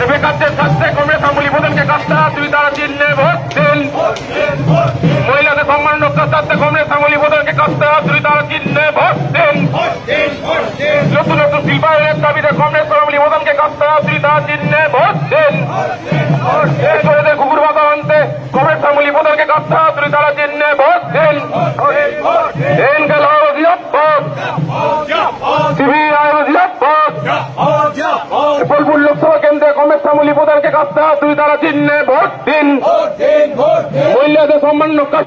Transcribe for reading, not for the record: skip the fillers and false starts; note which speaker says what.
Speaker 1: বেকারদের স্বার্থে কংগ্রেস আমলি ভোটকে কাটতে দুই তারা চিহ্নে ভোট দিন। মহিলাদের সম্মান রক্ষার স্বার্থে কংগ্রেস আমলি ভোটকে কাটতে দুই তারা চিহ্নে ভোট দিন। নতুন নতুন শিল্পায়নের দাবিতে কংগ্রেস আমলি ভোটকে কাটতে দুই তারা চিহ্নে ভোট দিন। কুকুর বাধা আনতে কংগ্রেস আমলি ভোটকে কাটতে দুই তারা চিহ্নে ভোট দিন। বোলপুর লোকসভা কেন্দ্রে কংগ্রেস আমলি প্রধানকে কাটতে দুই তারা চিহ্নে ভোট দিন। মহিলাদের সম্মান রক্ষা